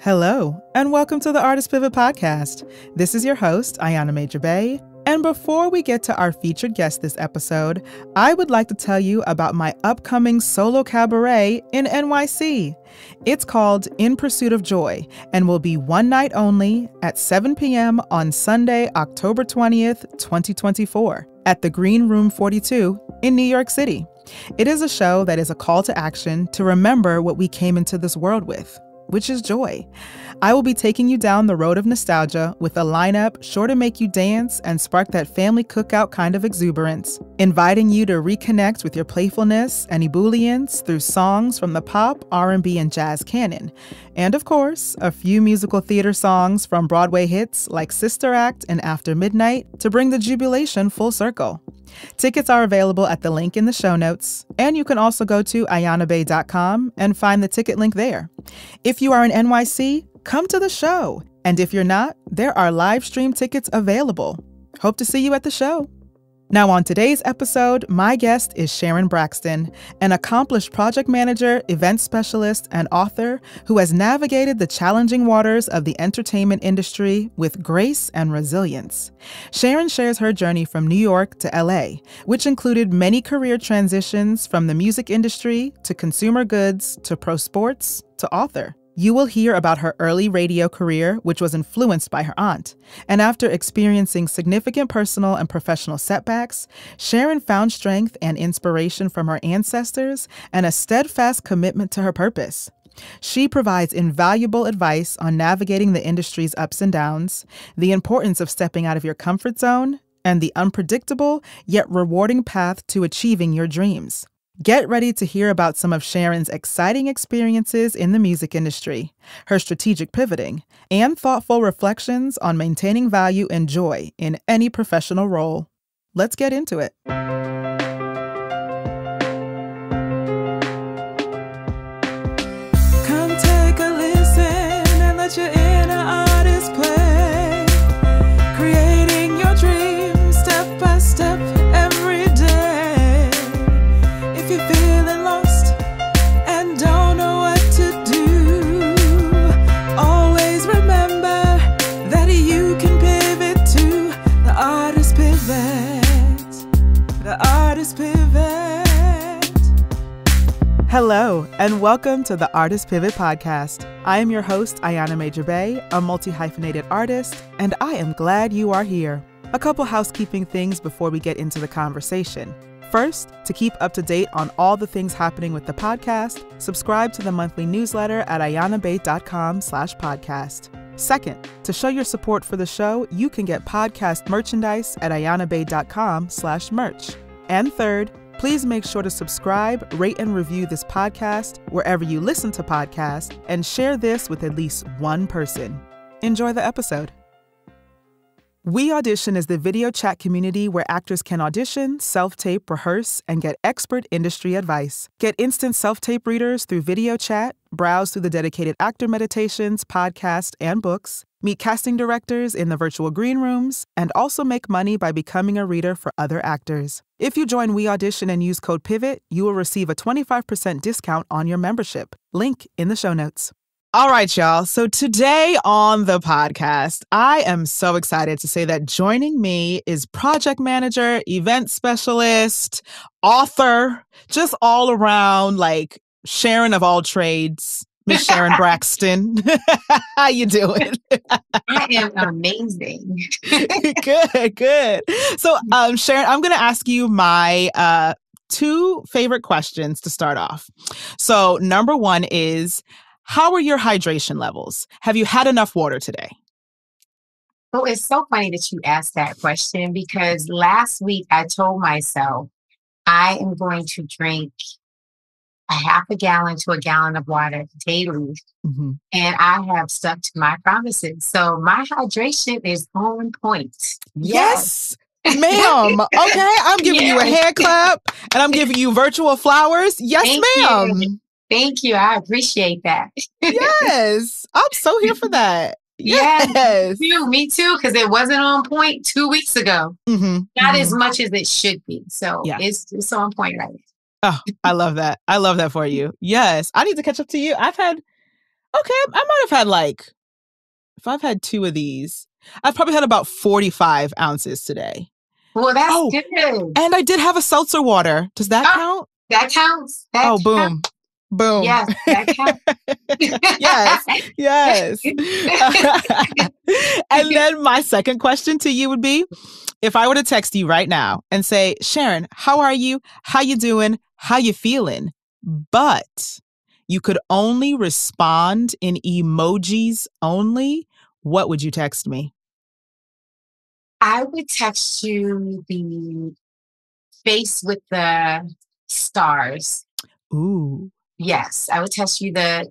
Hello, and welcome to the Artist Pivot Podcast. This is your host, Ayana Major Bay. And before we get to our featured guest this episode, I would like to tell you about my upcoming solo cabaret in NYC. It's called In Pursuit of Joy and will be one night only at 7 p.m. on Sunday, October 20th, 2024, at the Green Room 42 in New York City. It is a show that is a call to action to remember what we came into this world with, which is joy. I will be taking you down the road of nostalgia with a lineup sure to make you dance and spark that family cookout kind of exuberance, inviting you to reconnect with your playfulness and ebullience through songs from the pop, R&B, and jazz canon. And of course, a few musical theater songs from Broadway hits like Sister Act and After Midnight to bring the jubilation full circle. Tickets are available at the link in the show notes, and you can also go to ayanabay.com and find the ticket link there. If you are in NYC, come to the show. And if you're not, there are live stream tickets available. Hope to see you at the show. Now on today's episode, my guest is Sharon Braxton, an accomplished project manager, event specialist, and author who has navigated the challenging waters of the entertainment industry with grace and resilience. Sharon shares her journey from New York to LA, which included many career transitions from the music industry to consumer goods to pro sports to author. You will hear about her early radio career, which was influenced by her aunt. And after experiencing significant personal and professional setbacks, Sharon found strength and inspiration from her ancestors and a steadfast commitment to her purpose. She provides invaluable advice on navigating the industry's ups and downs, the importance of stepping out of your comfort zone, and the unpredictable yet rewarding path to achieving your dreams. Get ready to hear about some of Sharon's exciting experiences in the music industry, her strategic pivoting, and thoughtful reflections on maintaining value and joy in any professional role. Let's get into it. Come take a listen and let your inner artist play, creating your dreams step by step every day. If you're feeling lost and don't know what to do, always remember that you can pivot to the Artist Pivot. The Artist Pivot. Hello, and welcome to the Artist Pivot Podcast. I am your host, Ayana Major Bay, a multi-hyphenated artist, and I am glad you are here. A couple housekeeping things before we get into the conversation. First, to keep up to date on all the things happening with the podcast, subscribe to the monthly newsletter at ayanabay.com/podcast. Second, to show your support for the show, you can get podcast merchandise at ayanabay.com/merch. And third, please make sure to subscribe, rate, and review this podcast wherever you listen to podcasts, and share this with at least one person. Enjoy the episode. We Audition is the video chat community where actors can audition, self-tape, rehearse, and get expert industry advice. Get instant self-tape readers through video chat, browse through the dedicated actor meditations, podcasts, and books, meet casting directors in the virtual green rooms, and also make money by becoming a reader for other actors. If you join We Audition and use code PIVOT, you will receive a 25% discount on your membership. Link in the show notes. All right, y'all. So today on the podcast, I am so excited to say that joining me is project manager, event specialist, author, just all around like Sharon of all trades, Miss Sharon Braxton. How you doing? I am amazing. Good. So, Sharon, I'm going to ask you my two favorite questions to start off. So, number one is, how are your hydration levels? Have you had enough water today? Oh, it's so funny that you asked that question because last week I told myself I am going to drink a half a gallon to a gallon of water daily. Mm-hmm. And I have stuck to my promises. So my hydration is on point. Yes. Ma'am. Okay. I'm giving you a hand clap and I'm giving you virtual flowers. Yes, ma'am. Thank you. I appreciate that. Yes. I'm so here for that. Yes. Me too, because it wasn't on point 2 weeks ago. Mm-hmm. Not as much as it should be. So it's on point right now. Oh, I love that. I love that for you. Yes. I need to catch up to you. I'm have had if I've had 2 of these, I've probably had about 45 ounces today. Well, that's Oh, good. and I did have a seltzer water. Does that count? That counts. That boom. counts. Boom. Yes, that counts. Yes. And then my second question to you would be, if I were to text you right now and say, Sharon, how are you? How you doing? How you feeling? But you could only respond in emojis only, what would you text me? I would text you the face with the stars. Ooh. Yes, I would text you the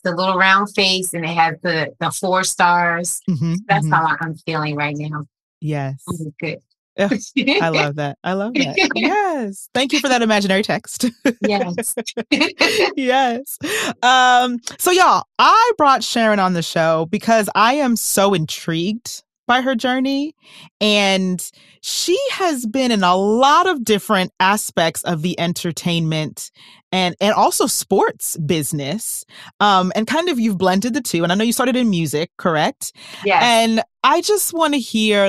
little round face, and it has the 4 stars. That's how I'm feeling right now. Yes. Good. Ugh, I love that. I love that. Yes. Thank you for that imaginary text. Yes. Yes. So y'all, I brought Sharon on the show because I am so intrigued by her journey. And she has been in a lot of different aspects of the entertainment and also sports business. And kind of you've blended the two. And I know you started in music, correct? Yes. And I just want to hear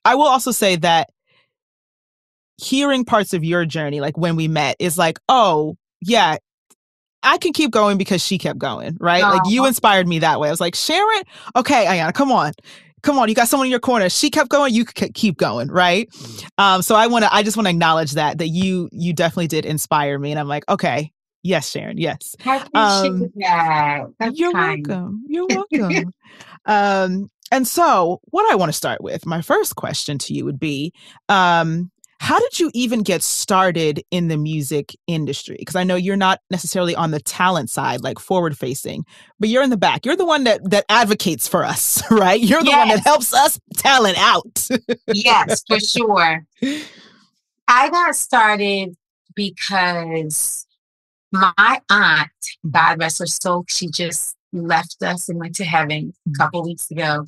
I will also say that hearing parts of your journey, like when we met, is like, oh, yeah, I can keep going because she kept going, right? No. Like you inspired me that way. I was like, Sharon, okay, Ayana, come on. You got someone in your corner. She kept going, you keep going, right? So I just want to acknowledge that you definitely did inspire me. And I'm like, okay, yes, Sharon, yes. I appreciate that. That's You're kind. welcome. You're welcome. And so what I want to start with, my first question to you would be, how did you even get started in the music industry? Because I know you're not necessarily on the talent side, like forward facing, but you're in the back. You're the one that advocates for us, right? You're the one that helps us talent out. Yes, for sure. I got started because my aunt, God rest her soul, she just left us and went to heaven a couple weeks ago.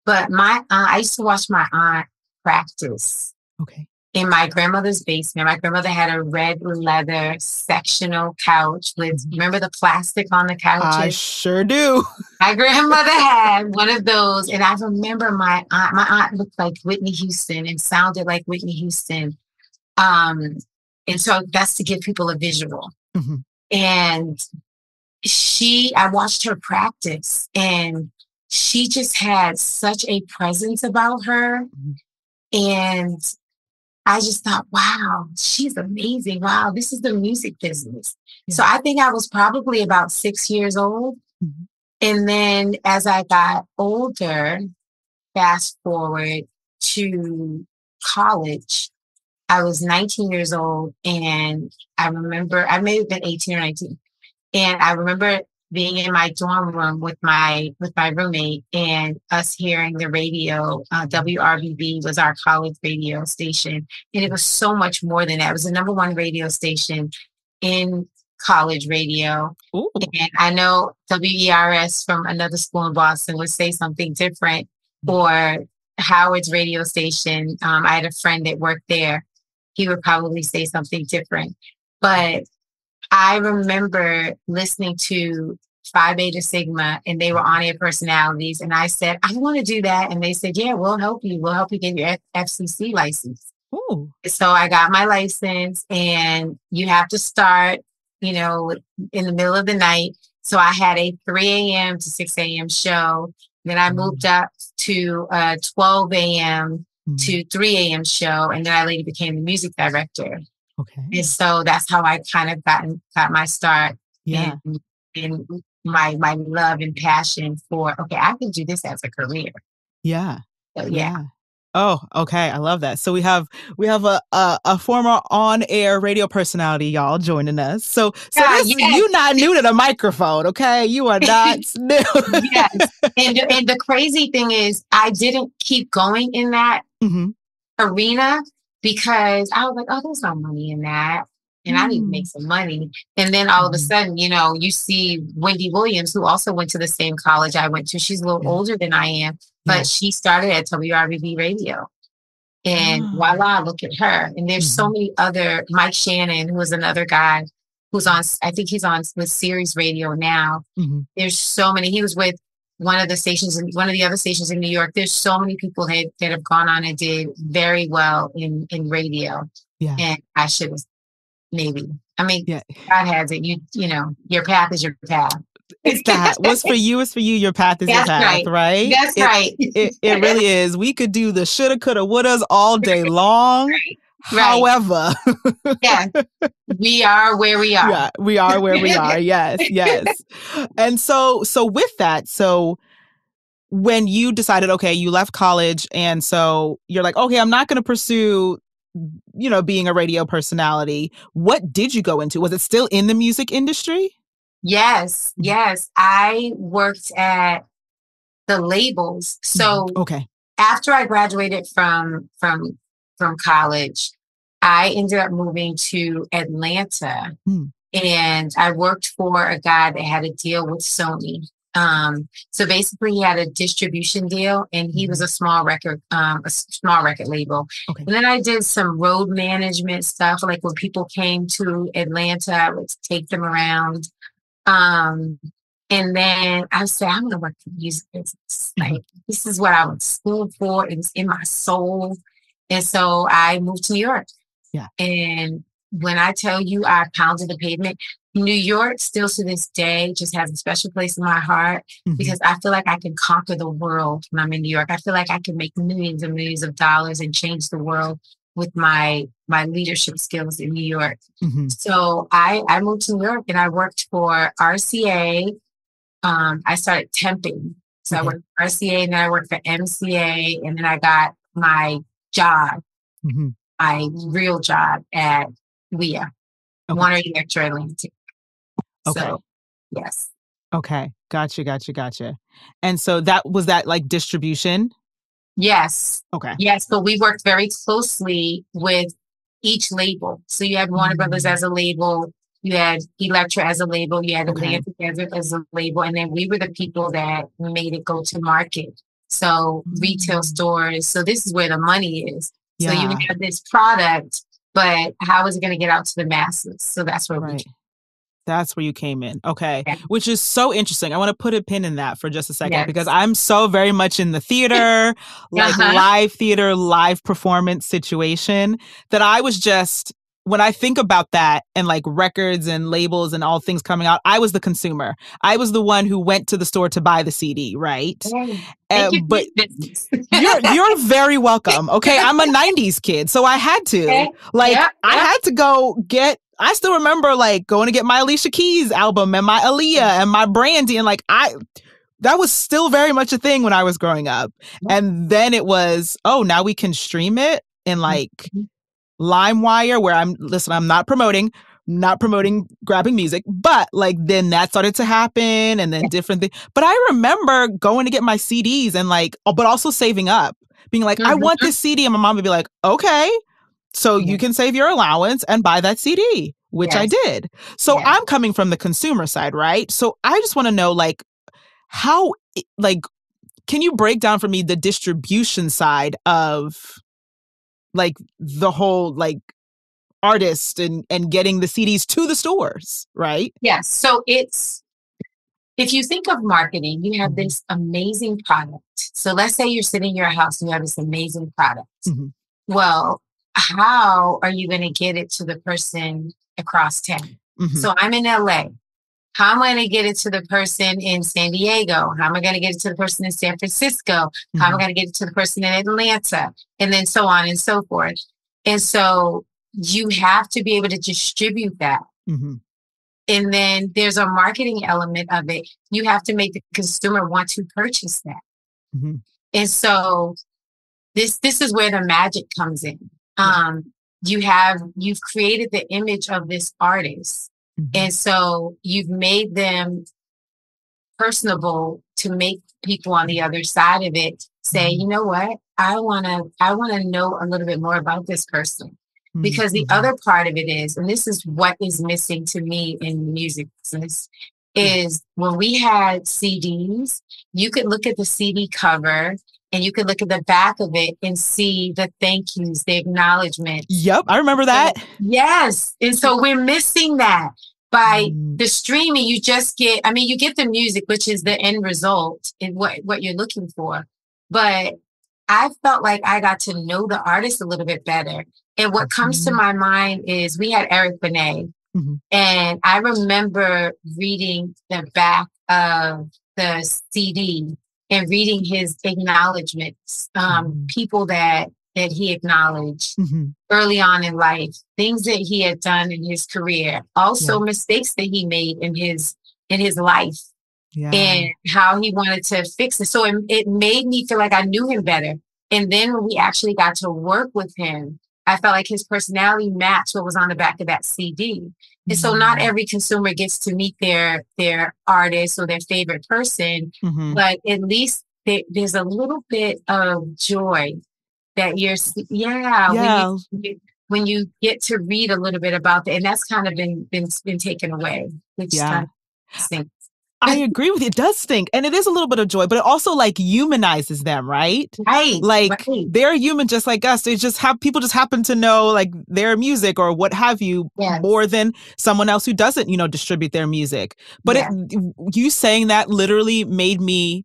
But my aunt, I used to watch my aunt practice. Okay. In my grandmother's basement. My grandmother had a red leather sectional couch with, remember the plastic on the couches? I sure do. My grandmother had one of those, and I remember my aunt looked like Whitney Houston and sounded like Whitney Houston. And so that's to give people a visual. And I watched her practice, and she just had such a presence about her. And I just thought, wow, she's amazing. Wow, this is the music business. Yeah. So I think I was probably about 6 years old. And then as I got older, fast forward to college, I was 19 years old. And I remember, I may have been 18 or 19. And I remember being in my dorm room with my roommate and us hearing the radio. WRBB was our college radio station. And it was so much more than that. It was the number 1 radio station in college radio. Ooh. And I know WERS from another school in Boston would say something different, or Howard's radio station. I had a friend that worked there. He would probably say something different. But I remember listening to Phi Beta Sigma, and they were on-air personalities. And I said, I want to do that. And they said, yeah, we'll help you. We'll help you get your FCC license. Ooh. So I got my license, and you have to start, in the middle of the night. So I had a 3 a.m. to 6 a.m. show. Then I moved up to a 12 a.m. to 3 a.m. show. And then I later became the music director. Okay. And so that's how I kind of got my start in my love and passion for, okay, I can do this as a career. Yeah. So, yeah. Oh, okay. I love that. So we have a former on-air radio personality, y'all, joining us. So you're not new to the microphone, okay? You are not new. Yes. And the crazy thing is, I didn't keep going in that arena because I was like, oh, there's no money in that. And I need to make some money. And then all of a sudden, you see Wendy Williams, who also went to the same college I went to. She's a little older than I am, but she started at WRBB Radio. And voila, look at her. And there's so many other, Mike Shannon, who was another guy who's on, I think he's on with Sirius Radio now. Mhm. There's so many. He was with one of the other stations in New York. There's so many people that have gone on and did very well in radio. Yeah. And I should have maybe. I mean, Yeah. God has it. You know, your path is your path. It's that. What's for you is for you. Your path is your path, right? That's right. It really is. We could do the shoulda, coulda, wouldas all day long. Right. However, yeah, we are where we are. Yeah, we are where we are. Yes, yes. And so with that, so when you decided, okay, you left college, and so you're like, okay, I'm not going to pursue, being a radio personality. What did you go into? Was it still in the music industry? Yes, yes. I worked at the labels. So okay. After I graduated from college, I ended up moving to Atlanta, and I worked for a guy that had a deal with Sony. So basically, he had a distribution deal, and he was a small record label. Okay. And then I did some road management stuff, like when people came to Atlanta, I would take them around. And then I said, I'm going to work for the music business. Like, this is what I went to school for. It was in my soul. And so I moved to New York. Yeah. And when I tell you I pounded the pavement, New York still to this day just has a special place in my heart because I feel like I can conquer the world when I'm in New York. I feel like I can make millions and millions of dollars and change the world with my leadership skills in New York. So I moved to New York and I worked for RCA. I started temping. So I worked for RCA and then I worked for MCA and then I got my job, my real job at WEA, Warner Electro Atlantic. Okay. So, yes. Okay. Gotcha. And so was that like distribution? Yes. Okay. Yes, but we worked very closely with each label. So you had Warner Brothers as a label, you had Elektra as a label, you had Atlantic as a label, and then we were the people that made it go to market. So retail stores. So this is where the money is. So you have this product, but how is it going to get out to the masses? So that's where we came. That's where you came in. Okay. Yeah. Which is so interesting. I want to put a pin in that for just a second because I'm so very much in the theater, like live theater, live performance situation that I was just, when I think about that and like records and labels and all things coming out, I was the consumer. I was the one who went to the store to buy the CD, right? Thank you but you're very welcome. Okay. I'm a 90s kid, so I had to. I had to go get, I still remember like going to get my Alicia Keys album and my Aaliyah and my Brandy, and like that was still very much a thing when I was growing up. And then it was, now we can stream it in like LimeWire, where I'm not promoting grabbing music, but like then that started to happen and then different things. But I remember going to get my CDs and like, but also saving up, being like, I want this CD. And my mom would be like, okay, so you can save your allowance and buy that CD, which I did. So I'm coming from the consumer side, right? So I just want to know like how, like, can you break down for me the distribution side of like the whole like artist and getting the CDs to the stores, right? Yes. So if you think of marketing, you have this amazing product. So let's say you're sitting in your house and you have this amazing product. Well, how are you going to get it to the person across town? So I'm in LA. How am I going to get it to the person in San Diego? How am I going to get it to the person in San Francisco? How am I going to get it to the person in Atlanta? And then so on and so forth. And so you have to be able to distribute that. And then there's a marketing element of it. You have to make the consumer want to purchase that. And so this is where the magic comes in. You've created the image of this artist. And so you've made them personable to make people on the other side of it say, you know what? I want to know a little bit more about this person. Because the other part of it is, and this is what is missing to me in the music business, is when we had CDs, you could look at the CD cover and you could look at the back of it and see the thank yous, the acknowledgement. Yep, I remember that. Yes. And so we're missing that. By the streaming, you just get, I mean, you get the music, which is the end result in what you're looking for. But I felt like I got to know the artist a little bit better. And what comes to my mind is we had Eric Benet. And I remember reading the back of the CD and reading his acknowledgments, people that he acknowledged early on in life, things that he had done in his career, also mistakes that he made in his life, and how he wanted to fix it. So it made me feel like I knew him better. And then when we actually got to work with him, I felt like his personality matched what was on the back of that CD. And so not every consumer gets to meet their artist or their favorite person, but at least there's a little bit of joy that when you get to read a little bit about that, and that's kind of been taken away, which kind of stinks. I agree with you. It does stink. And it is a little bit of joy, but it also like humanizes them, right? Right. Like they're human just like us. They just people just happen to know like their music or what have you more than someone else who doesn't, distribute their music. But you saying that literally made me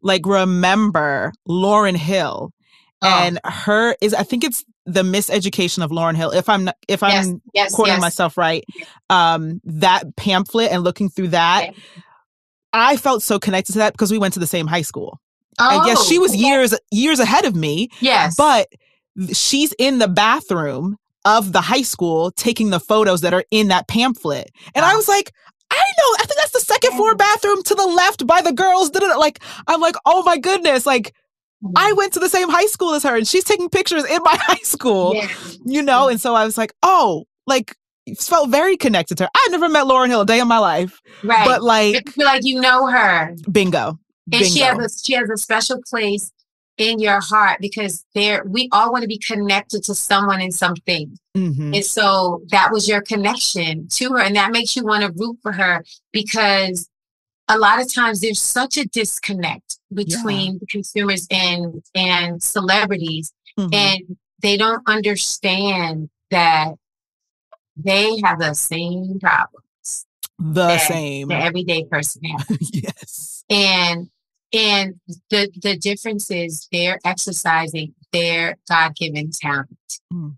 like remember Lauryn Hill. And I think it's The Miseducation of Lauryn Hill. If I'm quoting myself right, that pamphlet and looking through that, I felt so connected to that because we went to the same high school. And yes, she was years ahead of me. Yes, but she's in the bathroom of the high school taking the photos that are in that pamphlet, and I was like, I think that's the second floor bathroom to the left by the girls. Like, I'm like, oh my goodness, like. I went to the same high school as her and she's taking pictures in my high school, and so I was like, oh, like, felt very connected to her. I never met Lauryn Hill a day in my life. Right. But like, I feel like you know her. Bingo. And she has a special place in your heart because we all want to be connected to someone and something. And so that was your connection to her. And that makes you want to root for her because a lot of times there's such a disconnect between consumers and celebrities, and they don't understand that they have the same problems. The same. The everyday person has. Yes. And the difference is they're exercising their God-given talent.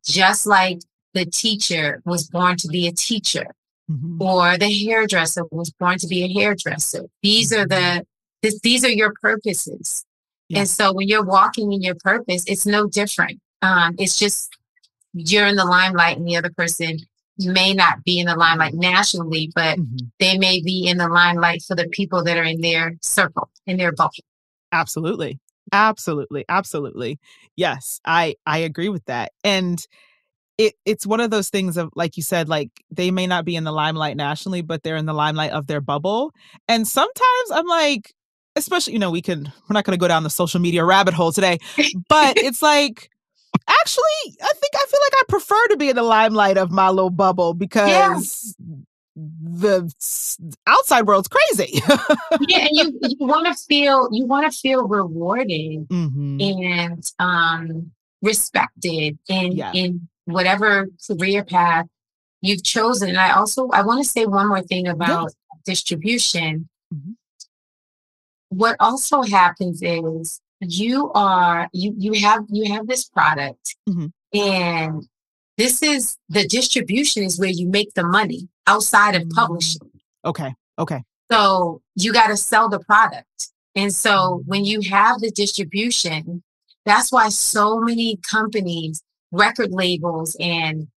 Just like the teacher was born to be a teacher. Or the hairdresser was born to be a hairdresser. These are these are your purposes. And so when you're walking in your purpose, it's no different. It's just you're in the limelight and the other person may not be in the limelight nationally, but they may be in the limelight for the people that are in their circle, in their bubble. Absolutely. Absolutely. Absolutely. Yes, I agree with that. And it's one of those things of, like you said, like they may not be in the limelight nationally, but they're in the limelight of their bubble. And sometimes I'm like, especially, we're not going to go down the social media rabbit hole today, but it's like, actually, I feel like I prefer to be in the limelight of my little bubble because the outside world's crazy. And you want to feel rewarded and respected in whatever career path you've chosen. And I want to say one more thing about distribution. What also happens is you have this product, and this is the distribution is where you make the money outside of publishing. Okay. So you got to sell the product. And so when you have the distribution, that's why so many companies, record labels and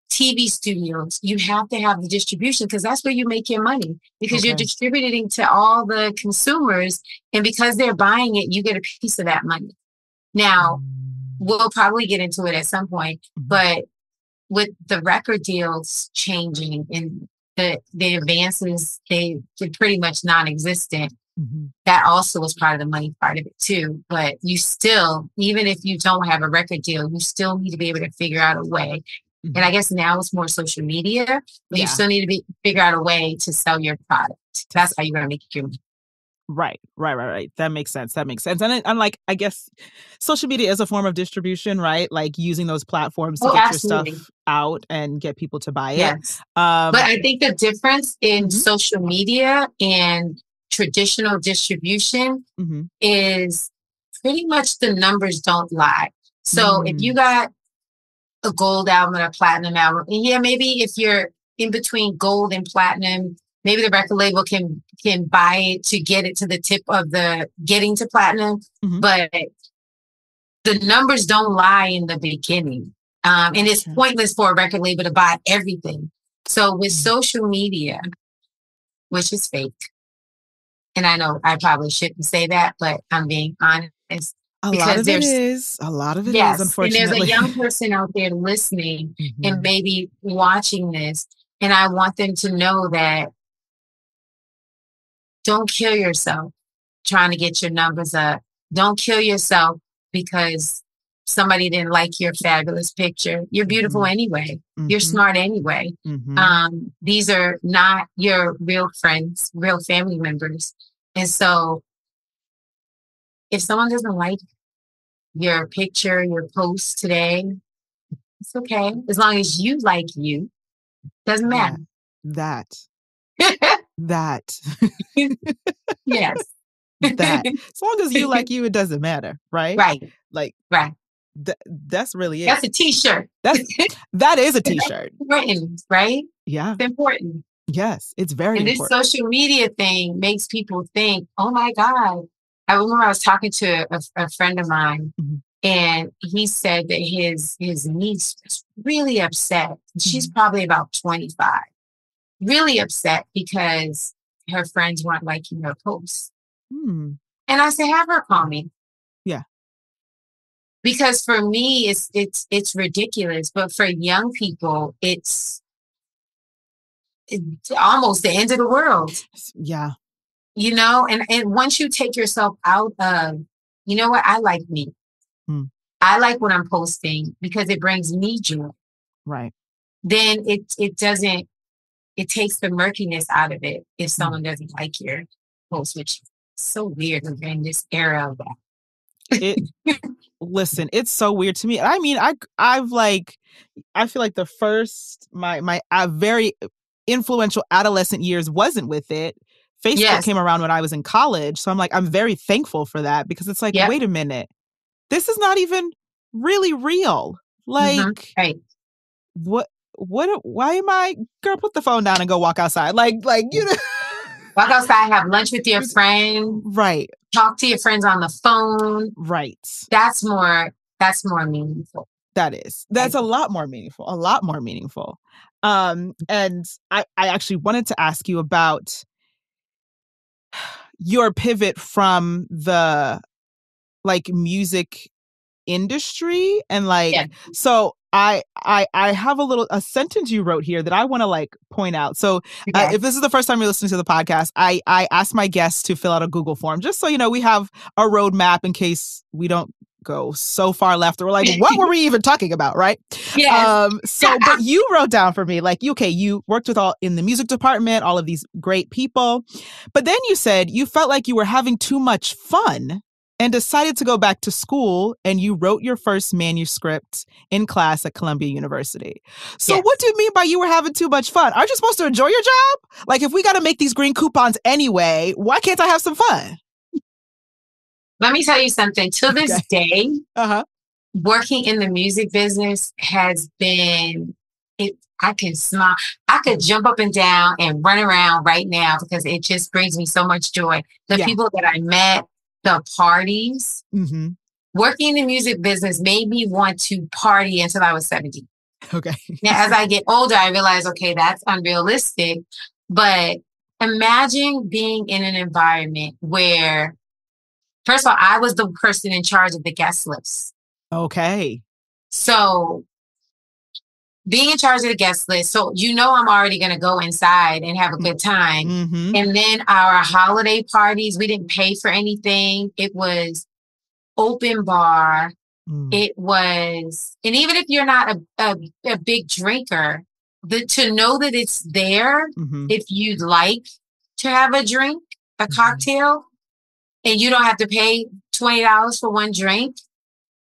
TV studios, you have to have the distribution because that's where you make your money because you're distributing to all the consumers. And because they're buying it, you get a piece of that money. Now, we'll probably get into it at some point, but with the record deals changing and the advances, they're pretty much non-existent. That also was part of the money part of it too. But you still, even if you don't have a record deal, you still need to be able to figure out a way. And I guess now it's more social media, but you still need to figure out a way to sell your product. That's how you're going to make your money. Right. That makes sense. And like, I guess social media is a form of distribution, right? Like using those platforms to Oh, get your absolutely. stuff out and get people to buy it. Yes. But I think the difference in Mhm. social media and traditional distribution Mhm. is pretty much the numbers don't lie. So if you Mm. got a gold album and a platinum album, and yeah, maybe if you're in between gold and platinum, maybe the record label can buy it to get it to the tip of the getting to platinum, Mhm. but the numbers don't lie in the beginning. And it's Gotcha. pointless for a record label to buy everything. So with Mm. social media, which is fake, and I know I probably shouldn't say that, but I'm being honest A lot because of it there's, is. A lot of it is, yes, and there's a unfortunately. young person out there listening and Mhm. maybe watching this, and I want them to know that don't kill yourself trying to get your numbers up. Don't kill yourself because somebody didn't like your fabulous picture. You're beautiful Mhm. anyway. You're Mhm. smart anyway. Mhm. These are not your real friends, real family members. And so if someone doesn't like your picture, your post today, it's okay. As long as you like you, doesn't matter. That. That. That. Yes. That. As long as you like you, it doesn't matter, right? Right, Like right. that's really it. That's a t-shirt. That's that is a t-shirt. Important, right? Yeah. It's important. Yes, it's very And this important. social media thing makes people think, oh my God. I remember I was talking to a friend of mine, Mhm. and he said that his niece was really upset. She's Mhm. probably about 25, really upset because her friends weren't liking her posts. Hmm. And I said, have her call me. Yeah. Because for me, it's ridiculous. But for young people, it's almost the end of the world. Yeah. And once you take yourself out of, you know what, I like me. Mm. I like what I'm posting because it brings me joy. Right. Then it doesn't, it takes the murkiness out of it if Mm. someone doesn't like your post, which is so weird in this era of It that. Listen, it's so weird to me. I mean, I've like I feel like the first my very influential adolescent years wasn't with it. Facebook Yes. came around when I was in college, so I'm like I'm very thankful for that because it's like, Yep. wait a minute. This is not even really real. Like Right. why am I girl, put the phone down and go walk outside. Like you know. Walk outside, have lunch with your friend, Right. talk to your friends on the phone. Right. That's more meaningful. That's a lot more meaningful. A lot more meaningful. And I actually wanted to ask you about your pivot from the like music industry and like Yeah. so I have a sentence you wrote here that I want to like point out. So Okay. if this is the first time you're listening to the podcast, I asked my guests to fill out a Google form just so you know we have a roadmap in case we don't go so far left or we're like, what were we even talking about, right? Yes. But you wrote down for me like, okay, you worked with all in the music department, all of these great people, but then you said you felt like you were having too much fun and decided to go back to school, and you wrote your first manuscript in class at Columbia University. So Yes. what do you mean by you were having too much fun? Aren't you supposed to enjoy your job? Like, if we got to make these green coupons anyway, why can't I have some fun? Let me tell you something. To this day, Uh-huh. working in the music business has been it. I can smile. I could jump up and down and run around right now because it just brings me so much joy. The Yeah. people that I met, the parties, Mm-hmm. working in the music business made me want to party until I was 70. Okay. Now, as I get older, I realize, okay, that's unrealistic. But imagine being in an environment where, first of all, I was the person in charge of the guest list. Okay. So being in charge of the guest list, so I'm already going to go inside and have a good time. Mm-hmm. And then our holiday parties, we didn't pay for anything. It was open bar. It was, and even if you're not a big drinker, to know that it's there, Mm-hmm. if you'd like to have a drink, a cocktail, and you don't have to pay $20 for one drink.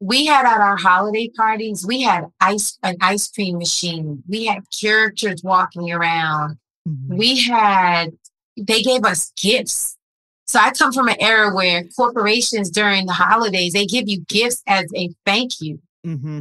We had at our holiday parties, we had an ice cream machine. We had characters walking around. Mhm. They gave us gifts. So I come from an era where corporations during the holidays, they give you gifts as a thank you. Mm-hmm.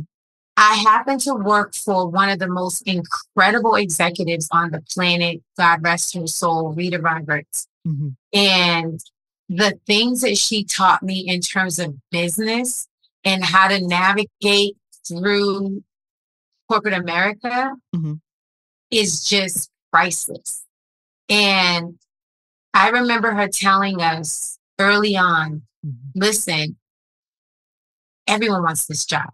I happen to work for one of the most incredible executives on the planet, God rest her soul, Rita Roberts. Mm-hmm. And the things that she taught me in terms of business and how to navigate through corporate America Mm-hmm. is just priceless. And I remember her telling us early on, listen, everyone wants this job.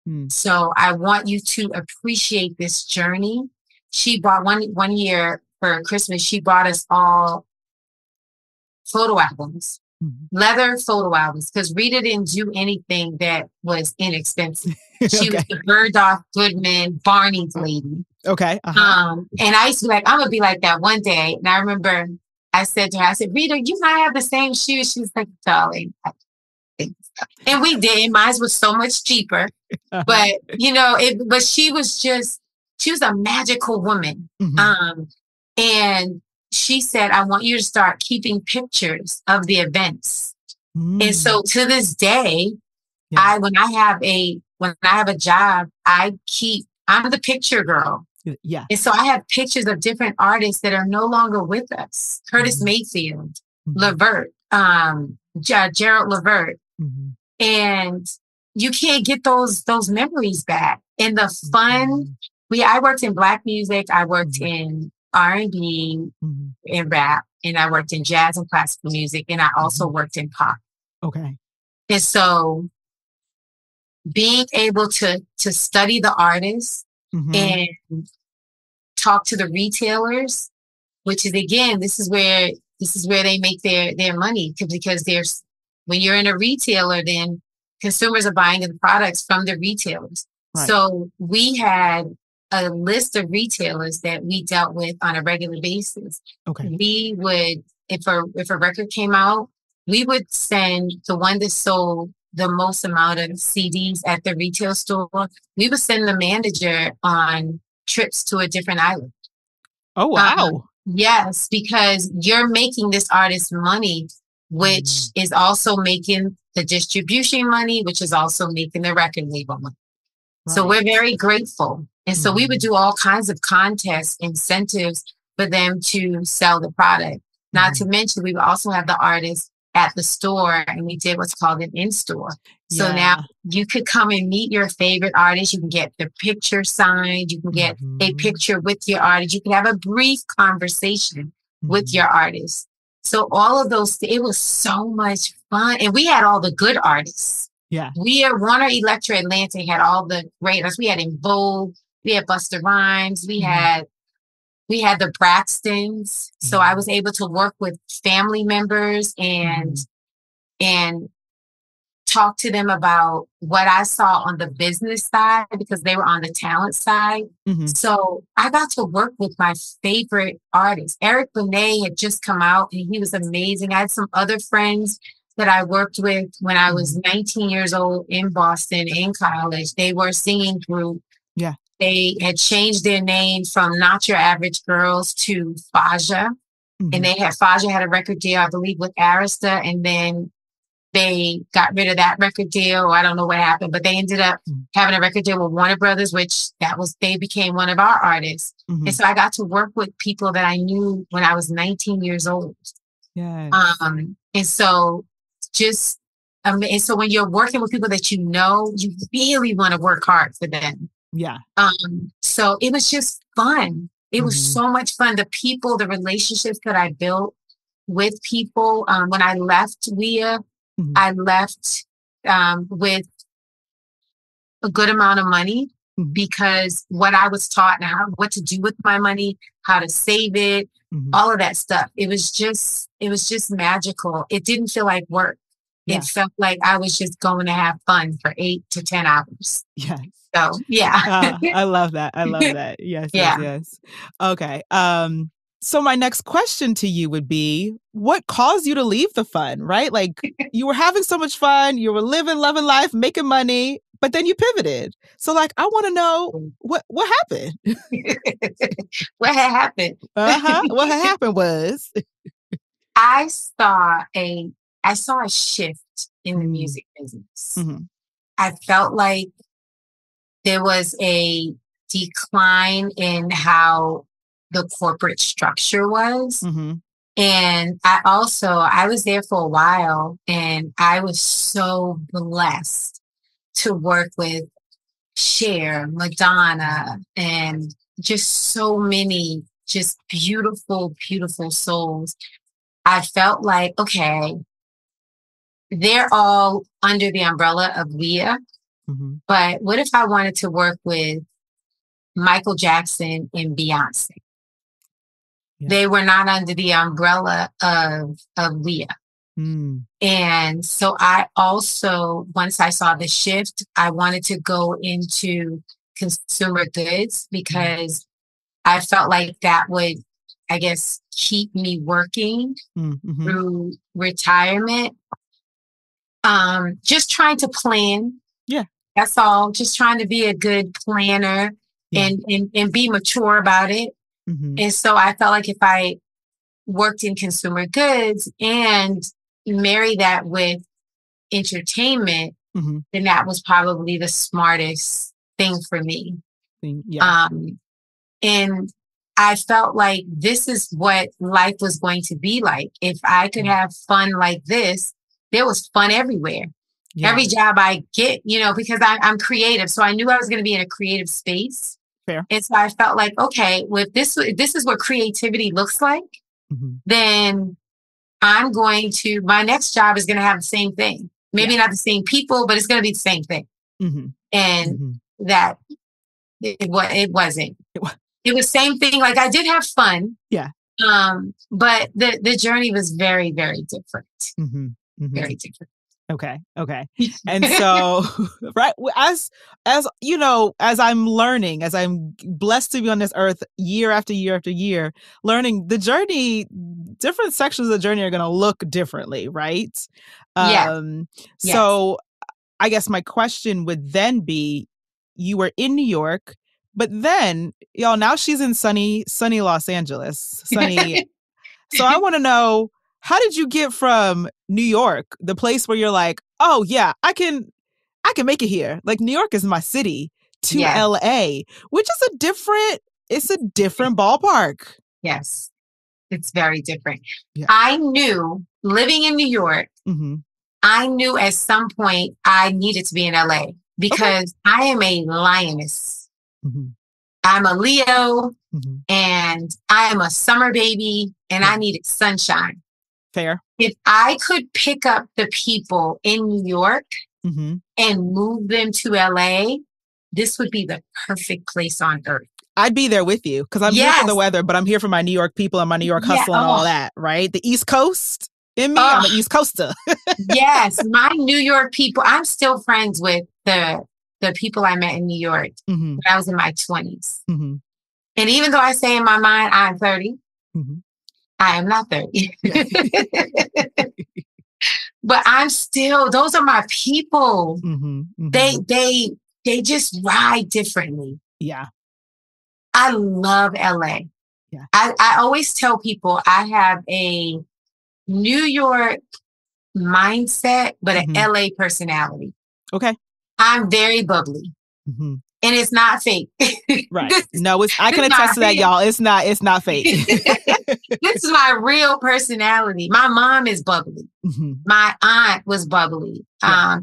Mm-hmm. So I want you to appreciate this journey. She bought one year for Christmas, she bought us all photo albums, leather photo albums, because Rita didn't do anything that was inexpensive. She was the Burdock Goodman Barney's lady. Okay. And I used to be like, I'm gonna be like that one day. And I remember I said to her, I said, Rita, you might have the same shoes. She's like, darling, I think so. And we did. Mine was so much cheaper. But but she was a magical woman. And she said, I want you to start keeping pictures of the events. And so to this day, when I have a job, I'm the picture girl. Yeah. And so I have pictures of different artists that are no longer with us. Curtis Mayfield, Levert, Gerald Levert. And you can't get those memories back. And the fun, I worked in Black music, I worked in R&B and rap, and I worked in jazz and classical music, and I also worked in pop. Okay. And so being able to study the artists and talk to the retailers, which is, again, this is where they make their money, because when you're in a retailer, then consumers are buying the products from the retailers. Right. So we had a list of retailers that we dealt with on a regular basis. Okay. We would, if a record came out, we would send the one that sold the most amount of CDs at the retail store. We would send the manager on trips to a different island. Oh, wow. Yes, because you're making this artist money, which is also making the distribution money, which is also making the record label money. Right. So we're very grateful. And so we would do all kinds of contests, incentives for them to sell the product. Not to mention, we would also have the artists at the store, and we did what's called an in-store. So now you could come and meet your favorite artist. You can get the picture signed. You can get a picture with your artist. You can have a brief conversation with your artist. So all of those, it was so much fun. And we had all the good artists. Yeah. Warner Electra Atlanta had all the great artists. We had In Vogue. We had Busta Rhymes. We had the Braxtons. So I was able to work with family members and talk to them about what I saw on the business side, because they were on the talent side. So I got to work with my favorite artists. Eric Benet had just come out, and he was amazing. I had some other friends that I worked with when I was 19 years old in Boston in college. They were a singing group. Yeah. They had changed their name from Not Your Average Girls to Faja. And Faja had a record deal, I believe, with Arista, and then they got rid of that record deal. I don't know what happened, but they ended up having a record deal with Warner Brothers, which they became one of our artists. And so I got to work with people that I knew when I was 19 years old. Yeah. And so and so when you're working with people that you really want to work hard for them. Yeah. So it was just fun. It was so much fun. The people, the relationships that I built with people. When I left WIA, I left with a good amount of money, because what I was taught now, what to do with my money, how to save it, all of that stuff. It was just magical. It didn't feel like work. Yeah. It felt like I was just going to have fun for 8 to 10 hours. Yes. So, yeah. I love that. I love that. Yes, yeah. yes. Okay. So my next question to you would be, what caused you to leave the fun, right? Like you were having so much fun, you were living, loving life, making money, but then you pivoted. So like, I want to know what happened. What had happened? What had happened was I saw a shift in the music business. Mm-hmm. I felt like there was a decline in how the corporate structure was. Mm-hmm. And I was there for a while, and I was so blessed to work with Cher, Madonna, and just so many just beautiful, beautiful souls. I felt like, okay, they're all under the umbrella of Leah, Mm-hmm. but what if I wanted to work with Michael Jackson and Beyonce? Yeah. They were not under the umbrella of Leah. Mm. And so I also, once I saw the shift, I wanted to go into consumer goods because I felt like that would, I guess, keep me working Mm-hmm. through retirement. Just trying to plan. Yeah. That's all. Just trying to be a good planner and be mature about it. Mm-hmm. And so I felt like if I worked in consumer goods and marry that with entertainment, Mm-hmm. then that was probably the smartest thing for me. Yeah. And I felt like this is what life was going to be like. If I could have fun like this, there was fun everywhere. Yeah. Every job I get, because I'm creative. So I knew I was going to be in a creative space. Fair. And so I felt like, okay, well, if this is what creativity looks like, then my next job is going to have the same thing. Maybe not the same people, but it's going to be the same thing. Mm-hmm. And that it wasn't. It was same thing. Like I did have fun. Yeah. But the journey was very, very different. Mm-hmm. Mm-hmm. Very different. Okay. And so, right, as you know, as I'm learning, as I'm blessed to be on this earth year after year after year, learning the journey, different sections of the journey are going to look differently, right? So I guess my question would then be, you were in New York, but then, y'all, now she's in sunny Los Angeles, sunny. So I want to know, how did you get from New York, the place where you're like, oh yeah, I can make it here. Like New York is my city, to LA, which is a different ballpark. Yes, it's very different. Yeah. I knew living in New York, I knew at some point I needed to be in LA because I am a lioness. I'm a Leo and I am a summer baby and I needed sunshine. Fair. If I could pick up the people in New York and move them to LA, this would be the perfect place on earth. I'd be there with you because I'm here for the weather, but I'm here for my New York people and my New York hustle and all that, right? The East Coast in me, I'm an East Coaster. Yes, my New York people, I'm still friends with the people I met in New York when I was in my 20s. And even though I say in my mind, I'm 30, I am not 30. But I'm still, those are my people. They just ride differently. Yeah. I love LA. Yeah. I always tell people I have a New York mindset, but an LA personality. Okay. I'm very bubbly. And it's not fake. Right. No, I can attest to that, y'all. It's not fake. This is my real personality. My mom is bubbly. My aunt was bubbly. Yeah.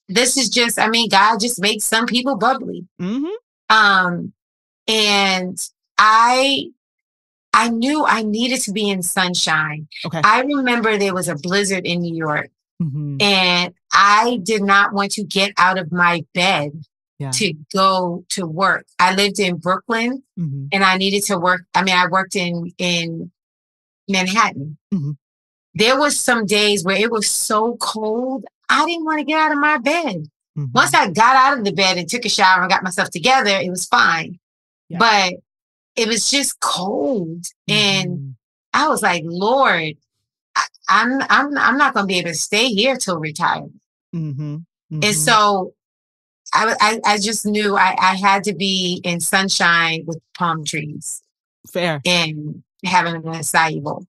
This is just, God just makes some people bubbly. And I knew I needed to be in sunshine. Okay. I remember there was a blizzard in New York and I did not want to get out of my bed to go to work. I lived in Brooklyn and I needed to work. I worked in Manhattan. There was some days where it was so cold, I didn't want to get out of my bed. Once I got out of the bed and took a shower and got myself together, it was fine. Yeah. But it was just cold. And Mm-hmm. I was like, Lord, I'm not going to be able to stay here till retirement. Mm-hmm. And Mm-hmm. so I just knew I had to be in sunshine with palm trees Fair. and having an acai bowl.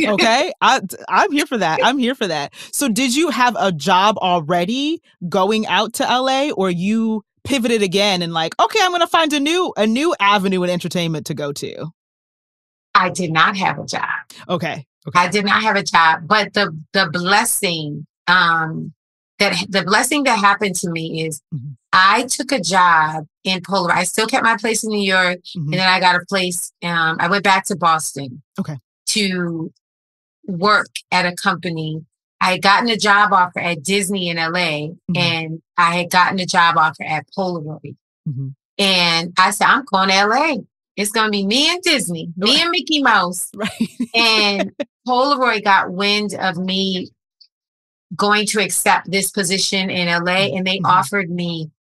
Okay. I'm here for that. I'm here for that. So did you have a job already going out to LA, or you pivoted again and like, okay, I'm going to find a new avenue in entertainment to go to? I did not have a job. Okay. I Okay. did not have a job, but the blessing that happened to me is Mm-hmm. I took a job in Polaroid. I still kept my place in New York, Mm-hmm. and then I got a place. I went back to Boston Okay. to work at a company. I had gotten a job offer at Disney in LA, Mm-hmm. and I had gotten a job offer at Polaroid. Mm-hmm. And I said, I'm going to LA. It's going to be me and Disney, me and Mickey Mouse. Right. And Polaroid got wind of me going to accept this position in LA, and they Mm-hmm. offered me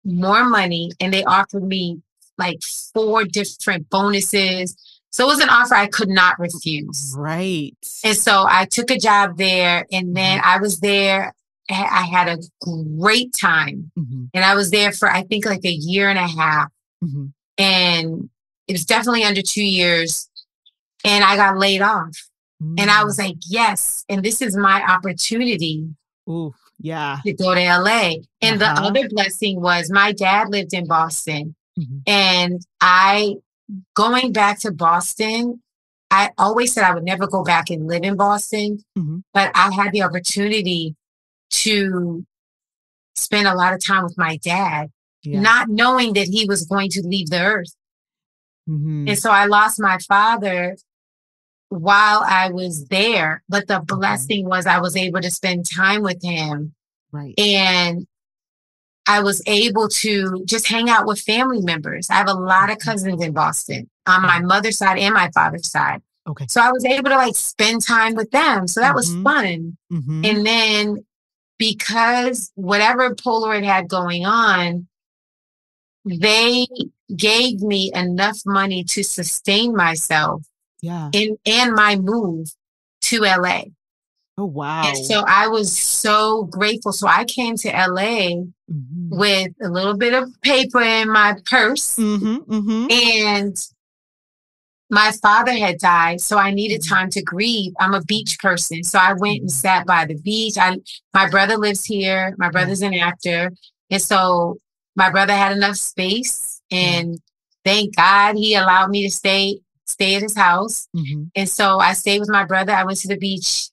more money, and they offered me like 4 different bonuses. So it was an offer I could not refuse. Right. And so I took a job there, and then Mm-hmm. I was there. I had a great time. Mm-hmm. And I was there for, I think, like a year and a half. Mm-hmm. And it was definitely under 2 years. And I got laid off. And I was like, yes. And this is my opportunity Ooh, yeah. to go to LA. And the Uh-huh. other blessing was my dad lived in Boston. Mm-hmm. And going back to Boston, I always said I would never go back and live in Boston. Mm-hmm. But I had the opportunity to spend a lot of time with my dad, Yeah. not knowing that he was going to leave the earth. Mm-hmm. And so I lost my father while I was there, but the blessing was I was able to spend time with him. Right. And I was able to just hang out with family members. I have a lot of cousins in Boston on my mother's side and my father's side. Okay. So I was able to like spend time with them. So that was Mm-hmm. fun. Mm-hmm. And then because whatever Polaroid had going on, they gave me enough money to sustain myself Yeah. and my move to LA. Oh, wow. And so I was so grateful. So I came to LA Mm-hmm. with a little bit of paper in my purse. Mm-hmm. Mm-hmm. And my father had died, so I needed time to grieve. I'm a beach person. So I went and sat by the beach. My brother lives here. My brother's an actor. And so my brother had enough space, and thank God he allowed me to stay at his house. Mm-hmm. And so I stayed with my brother. I went to the beach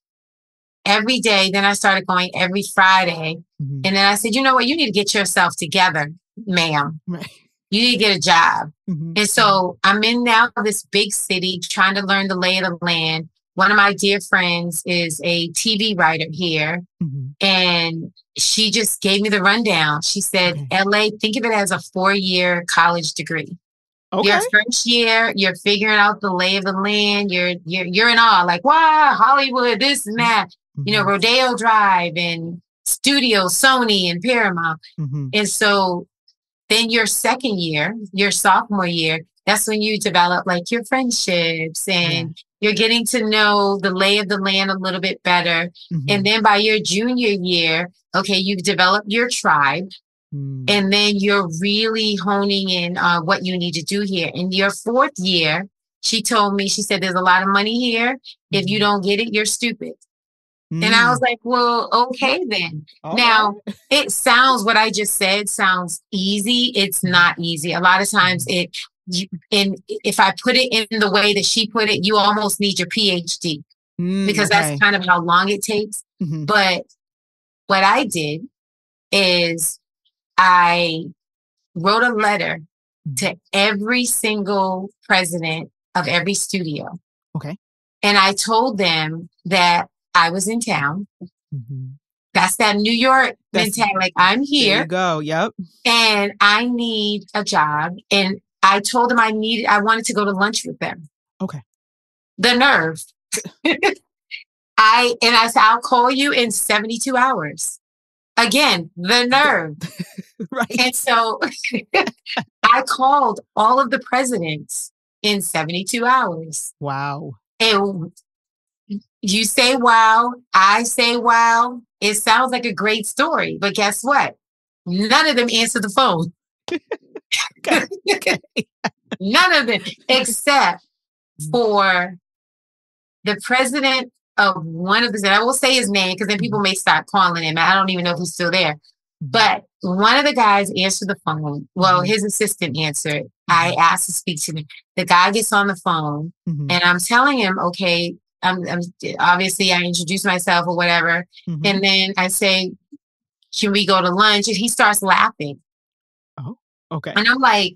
every day. Then I started going every Friday. Mm-hmm. And then I said, you know what? You need to get yourself together, ma'am. Right. You need to get a job. Mm-hmm. And so I'm in now this big city trying to learn the lay of the land. One of my dear friends is a TV writer here. Mm-hmm. And she just gave me the rundown. She said, LA, think of it as a 4-year college degree. Okay. Your first year, you're figuring out the lay of the land. You're in awe, like, wow, Hollywood, this and that. Mm-hmm. You know, Rodeo Drive and Studio, Sony and Paramount. Mm-hmm. And so then your second year, your sophomore year, that's when you develop like your friendships and you're getting to know the lay of the land a little bit better. Mm-hmm. And then by your junior year, okay, you've developed your tribe. And then you're really honing in on what you need to do here. In your 4th year, she told me, she said, there's a lot of money here. If you don't get it, you're stupid. And I was like, well, okay, then. Now, it sounds, what I just said sounds easy. It's not easy. A lot of times if I put it in the way that she put it, you almost need your PhD because that's kind of how long it takes. Mm-hmm. But what I did is I wrote a letter to every single president of every studio. Okay. And I told them that I was in town. Mm-hmm. That's that New York mentality. Like, I'm here. There you go. Yep. And I need a job. And I told them I wanted to go to lunch with them. Okay. The nerve. I said, I'll call you in 72 hours. Again, the nerve. Right. And so I called all of the presidents in 72 hours. Wow. And you say wow, I say wow. It sounds like a great story, but guess what? None of them answer the phone. Okay. Okay. None of them, except for the president of one of the, and I will say his name because then people may start calling him. I don't even know if he's still there. But one of the guys answered the phone. Well, his assistant answered. I asked to speak to him. The guy gets on the phone and I'm telling him, okay, I'm obviously I introduce myself or whatever. And then I say, can we go to lunch? And he starts laughing. Oh, okay. And I'm like,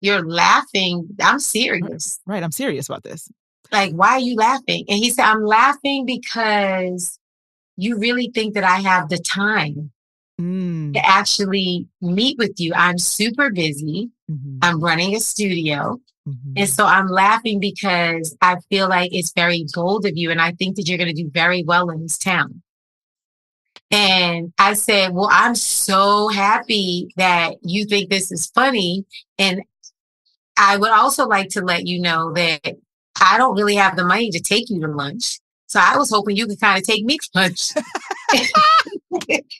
you're laughing? I'm serious. Right. I'm serious about this. Like, why are you laughing? And he said, I'm laughing because you really think that I have the time to actually meet with you. I'm super busy. I'm running a studio. And so I'm laughing because I feel like it's very bold of you. And I think that you're going to do very well in this town. And I said, well, I'm so happy that you think this is funny. And I would also like to let you know that I don't really have the money to take you to lunch. So I was hoping you could kind of take me to lunch.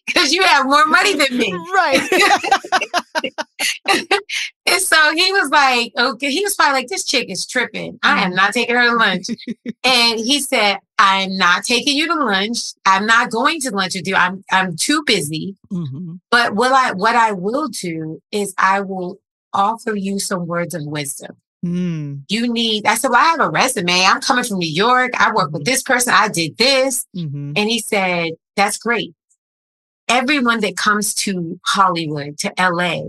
Because you have more money than me. Right. And so he was like, okay, he was probably like, this chick is tripping. I am not taking her to lunch. And he said, I'm not taking you to lunch. I'm not going to lunch with you. I'm too busy. But what I will do is I will offer you some words of wisdom. You need, I said, well, I have a resume. I'm coming from New York. I work with this person. I did this. And he said, that's great. Everyone that comes to Hollywood, to LA,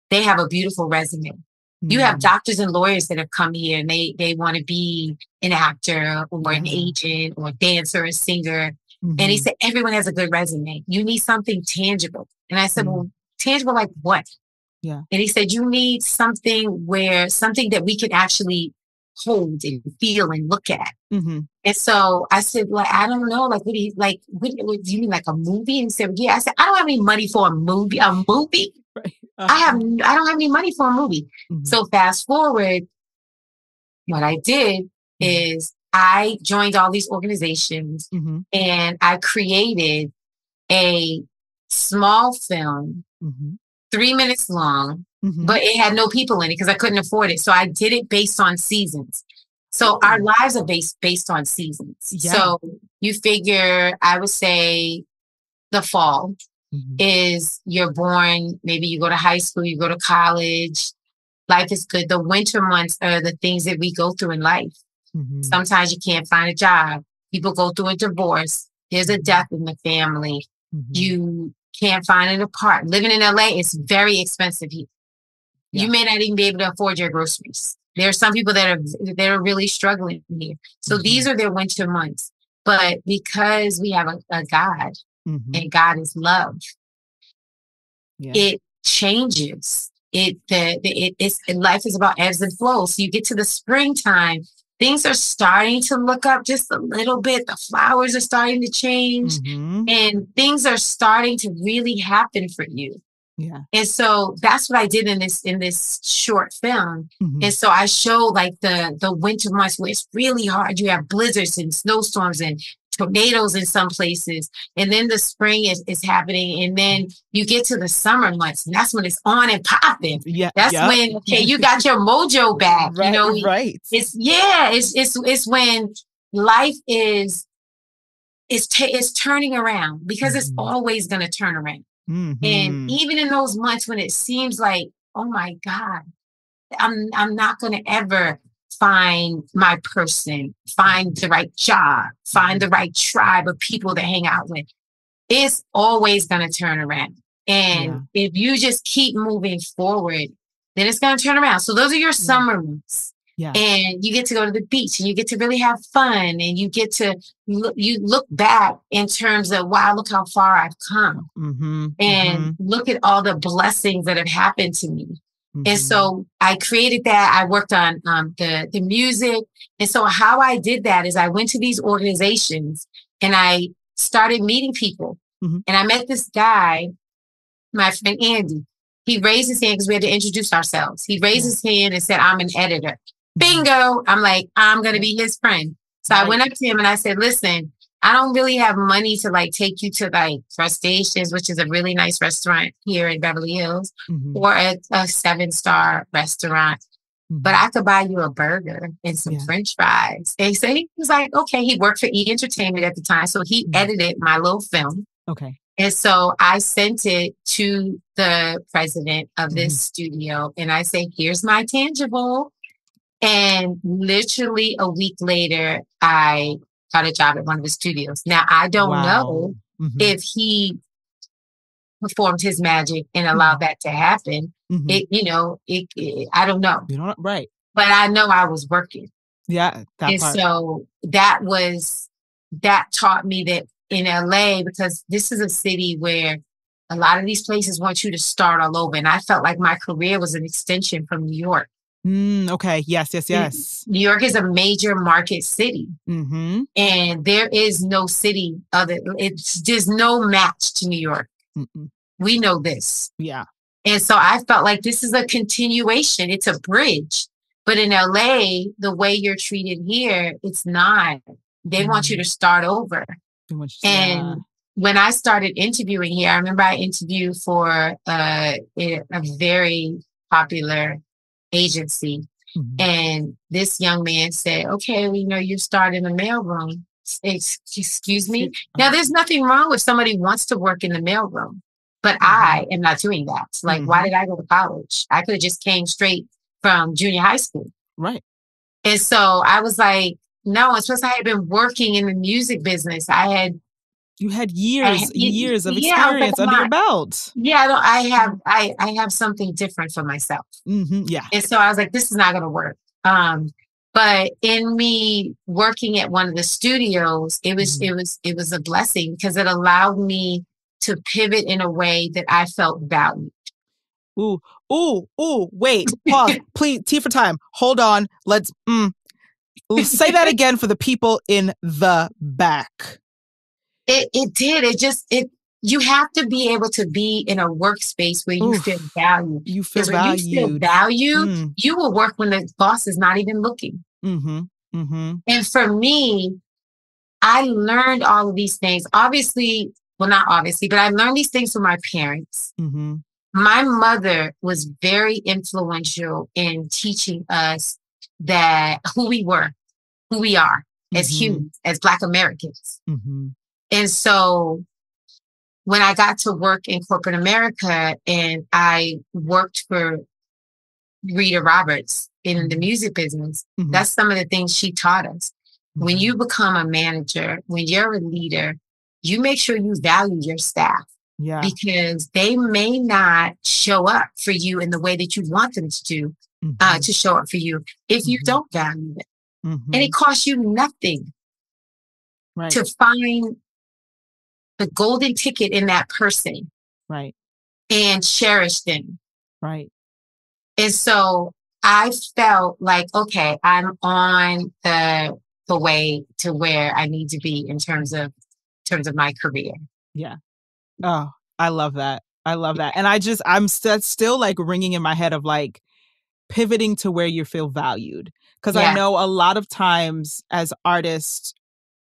they have a beautiful resume. You have doctors and lawyers that have come here and they want to be an actor or an agent or a dancer, a singer. And he said, everyone has a good resume. You need something tangible. And I said, well, tangible like what? Yeah. And he said, you need something that we can actually hold and feel and look at. And so I said, like, I don't know, like, what do you mean, like a movie? And he said, yeah. I said, I don't have any money for a movie. A movie? Right. I don't have any money for a movie. So fast forward, what I did is I joined all these organizations and I created a small film, 3 minutes long, but it had no people in it because I couldn't afford it. So I did it based on seasons. So our lives are based on seasons. Yeah. So you figure, I would say the fall is you're born, maybe you go to high school, you go to college, life is good. The winter months are the things that we go through in life. Sometimes you can't find a job. People go through a divorce. There's a death in the family. You can't find an apartment. Living in LA is very expensive here. Yeah. You may not even be able to afford your groceries. There are some people that are really struggling here. So these are their winter months. But because we have a God and God is love, it changes. Life is about ebbs and flows. So you get to the springtime, things are starting to look up just a little bit. The flowers are starting to change and things are starting to really happen for you. Yeah. And so that's what I did in this short film. And so I showed like the winter months where it's really hard. You have blizzards and snowstorms and tornadoes in some places. And then the spring is happening. And then you get to the summer months and that's when it's on and popping. Yeah. That's when, okay, you got your mojo back. Right, you know, right. It's when life is turning around because it's always going to turn around. And even in those months when it seems like, oh my God, I'm not going to ever find my person, find the right job, find the right tribe of people to hang out with. It's always going to turn around. And if you just keep moving forward, then it's going to turn around. So those are your summer months. Yeah. And you get to go to the beach and you get to really have fun and you get to look back in terms of, wow, look how far I've come and look at all the blessings that have happened to me. And so I created that. I worked on the music. And so how I did that is I went to these organizations and I started meeting people. And I met this guy, my friend Andy. He raised his hand because we had to introduce ourselves. He raised his hand and said, I'm an editor. Mhm. Bingo. I'm like, I'm going to be his friend. So I went up to him and I said, listen, I don't really have money to like take you to like Crustaceans, which is a really nice restaurant here in Beverly Hills, or a 7-star restaurant. But I could buy you a burger and some French fries. And so he was like, okay, he worked for E! Entertainment at the time. So he edited my little film. Okay. And so I sent it to the president of this studio and I say, here's my tangible. And literally a week later, I got a job at one of the studios. Now, I don't know if he performed his magic and allowed that to happen. I don't know. You don't, right. But I know I was working. Yeah. And part. So that taught me that in LA, because this is a city where a lot of these places want you to start all over. And I felt like my career was an extension from New York. Okay. Yes. New York is a major market city. And there is no city there's no match to New York. We know this. Yeah. And so I felt like this is a continuation. It's a bridge. But in LA, the way you're treated here, it's not. They want you to start over. And when I started interviewing here, I remember I interviewed for a very popular agency. And this young man said, okay, you start in the mailroom. Excuse me. Now, there's nothing wrong with somebody wants to work in the mailroom, but I am not doing that. Like, why did I go to college? I could have just came straight from junior high school. Right. And so I was like, no, it's because I had been working in the music business. You had years of experience under your belt. Yeah, I have something different for myself. Yeah. And so I was like, this is not going to work. But in me working at one of the studios, it was a blessing because it allowed me to pivot in a way that I felt valued. Ooh, wait, pause, please, T for time. Hold on. Let's say that again for the people in the back. It did. You have to be able to be in a workspace where you feel valued. You feel valued. You feel valued, you will work when the boss is not even looking. And for me, I learned all of these things. Not obviously, but I learned these things from my parents. My mother was very influential in teaching us that who we are as humans, as Black Americans. And so when I got to work in corporate America and I worked for Rita Roberts in the music business, that's some of the things she taught us. When you become a manager, when you're a leader, you make sure you value your staff. Yeah. Because they may not show up for you in the way that you want them to do, to show up for you if you don't value it. And it costs you nothing to find the golden ticket in that person. Right. And cherish them. Right. And so I felt like, okay, I'm on the way to where I need to be in terms of my career. Yeah. Oh, I love that. And I'm still like ringing in my head of like pivoting to where you feel valued. Because I know a lot of times as artists,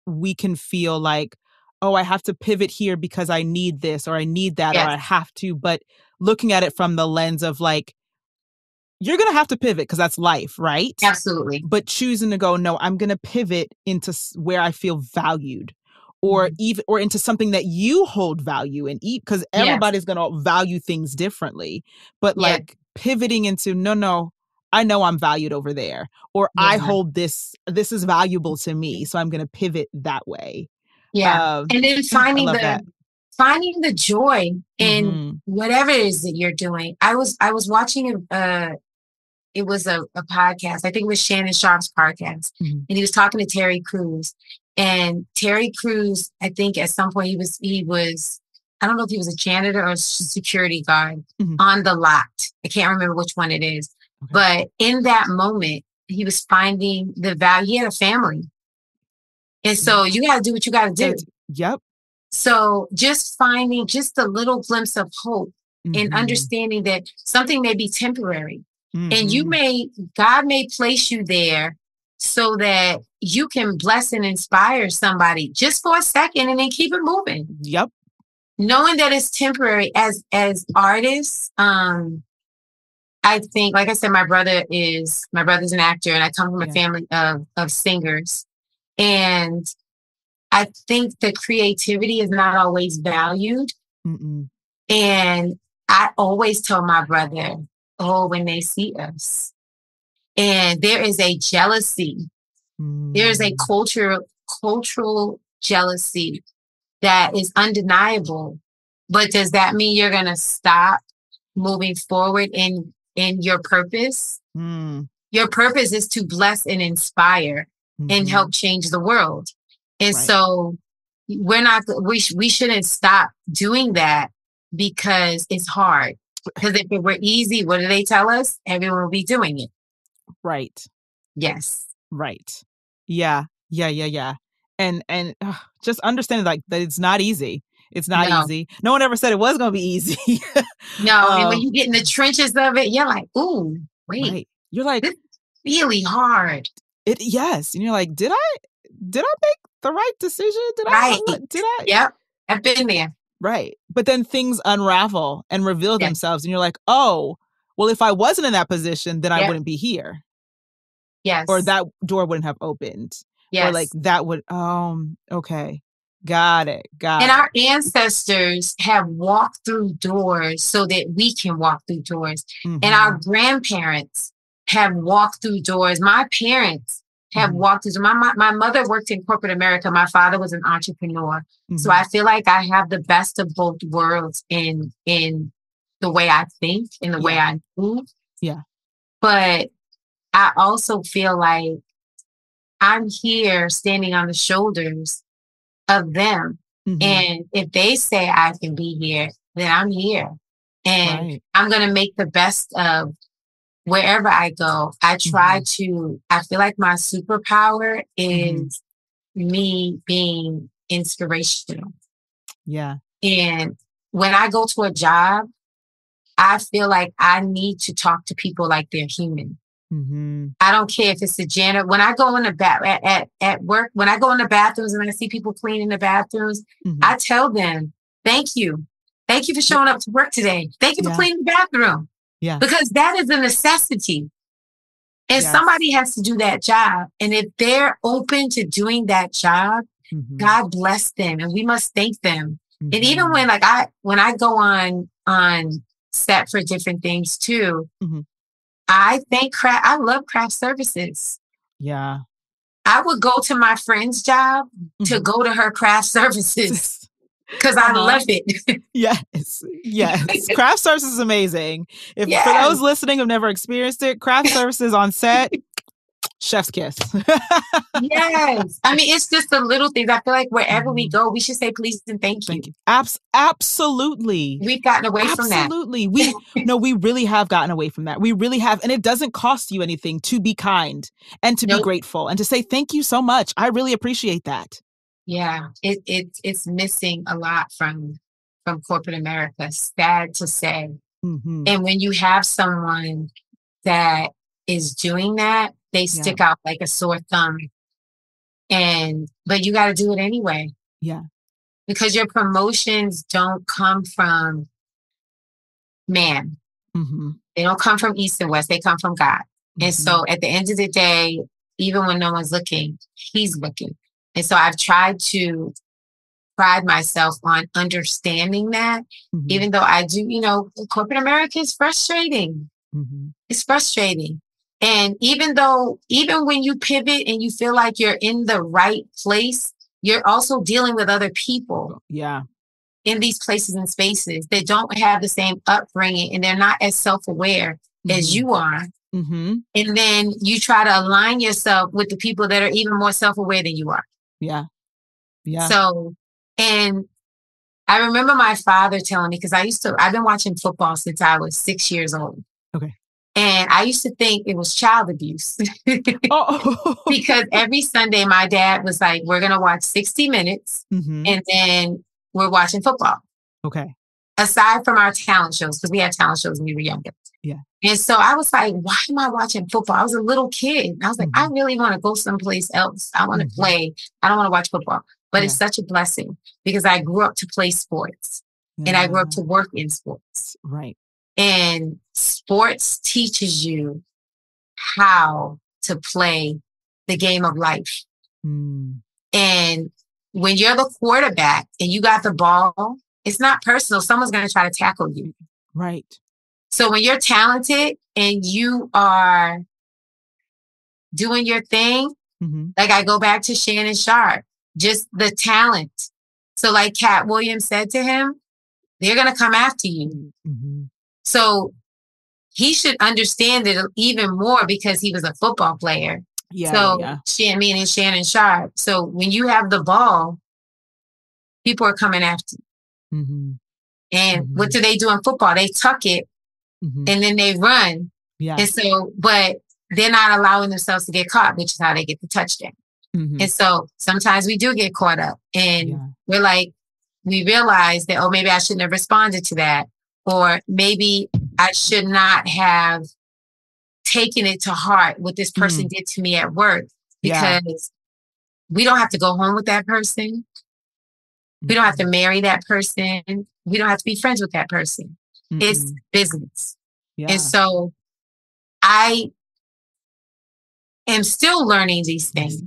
we can feel like, oh, I have to pivot here because I need this or I need that or I have to. But looking at it from the lens of like, you're going to have to pivot because that's life, right? Absolutely. But choosing to go, no, I'm going to pivot into where I feel valued. Or even into something that you hold value in, because everybody's going to value things differently. But like pivoting into, no, I know I'm valued over there, or I hold this is valuable to me, so I'm going to pivot that way. Yeah, and then finding the joy in whatever it is that you're doing. I was watching it was a podcast. I think it was Shannon Sharp's podcast, and he was talking to Terry Crews. And Terry Crews, I think at some point he was, I don't know if he was a janitor or a security guard on the lot. I can't remember which one it is. Okay. But in that moment, he was finding the value. He had a family. And so you got to do what you got to do. Yep. So just finding just a little glimpse of hope and understanding that something may be temporary. And God may place you there so that you can bless and inspire somebody just for a second and then keep it moving. Yep. Knowing that it's temporary as artists, I think, like I said, my brother's an actor, and I come from a family of singers. And I think that creativity is not always valued. And I always tell my brother, oh, when they see us, and there is a jealousy, there's a cultural jealousy that is undeniable. But does that mean you're going to stop moving forward in your purpose? Your purpose is to bless and inspire and help change the world. And so we shouldn't stop doing that because it's hard. Because if it were easy, what do they tell us? Everyone will be doing it. Right. Yes. Right. Yeah. And just understanding like that it's not easy. It's not easy. No one ever said it was going to be easy. No. And when you get in the trenches of it, you're like, ooh, wait. Right. You're like, this is really hard. Yes. And you're like, did I make the right decision? Did I? Yep. I've been there. Right. But then things unravel and reveal themselves. And you're like, oh, well, if I wasn't in that position, then I wouldn't be here. Yes. Or that door wouldn't have opened. Yes. Or like that would, okay. Got it. And our ancestors have walked through doors so that we can walk through doors. And our grandparents have walked through doors. My parents have walked through. My mother worked in corporate America. My father was an entrepreneur. So I feel like I have the best of both worlds in the way I think, in the way I move. Yeah. But I also feel like I'm here standing on the shoulders of them. And if they say I can be here, then I'm here. And I'm going to make the best of wherever I go. I try to, I feel like my superpower is me being inspirational. Yeah. And when I go to a job, I feel like I need to talk to people like they're human. I don't care if it's a janitor. When I go in the at work, when I go in the bathrooms and I see people cleaning the bathrooms, I tell them, thank you. Thank you for showing up to work today. Thank you for cleaning the bathroom. Yeah. Because that is a necessity. And somebody has to do that job. And if they're open to doing that job, God bless them. And we must thank them. And even when I go on set for different things too, I love craft services. Yeah. I would go to my friend's job to go to her craft services because I love it. Yes. Craft services is amazing. For those listening who've never experienced it, craft services on set, chef's kiss. Yes. I mean, it's just the little things. I feel like wherever we go, we should say please and thank you. Absolutely. We've gotten away from that. Absolutely. We really have gotten away from that. We really have. And it doesn't cost you anything to be kind and to be grateful and to say thank you so much. I really appreciate that. Yeah. It's missing a lot from corporate America. Sad to say. And when you have someone that is doing that, they stick out like a sore thumb. But you got to do it anyway. Yeah. Because your promotions don't come from man. They don't come from east and west. They come from God. And so at the end of the day, even when no one's looking, he's looking. And so I've tried to pride myself on understanding that, even though I do, corporate America is frustrating. It's frustrating. And even when you pivot and you feel like you're in the right place, you're also dealing with other people. Yeah. In these places and spaces that don't have the same upbringing and they're not as self-aware as you are. And then you try to align yourself with the people that are even more self-aware than you are. Yeah. Yeah. So, and I remember my father telling me, because I've been watching football since I was 6 years old. Okay. And I used to think it was child abuse because every Sunday my dad was like, we're going to watch 60 minutes and then we're watching football. Okay. aside from our talent shows, because we had talent shows when we were younger. Yeah. And so I was like, why am I watching football? I was a little kid. I was like, I really want to go someplace else. I want to play. I don't want to watch football. But it's such a blessing because I grew up to play sports and I grew up to work in sports. Right. And sports teaches you how to play the game of life. And when you're the quarterback and you got the ball, it's not personal. Someone's going to try to tackle you. Right. So when you're talented and you are doing your thing, like I go back to Shannon Sharp, just the talent. So like Cat Williams said to him, they're going to come after you. So he should understand it even more because he was a football player. Me and Shannon Sharp. So when you have the ball, people are coming after you. And what do they do in football? They tuck it and then they run. And so, but they're not allowing themselves to get caught, which is how they get the touchdown. And so sometimes we do get caught up and we're like, we realize that, oh, maybe I shouldn't have responded to that. Or maybe I should not have taken it to heart what this person did to me at work, because we don't have to go home with that person. We don't have to marry that person. We don't have to be friends with that person. It's business. And so I am still learning these things.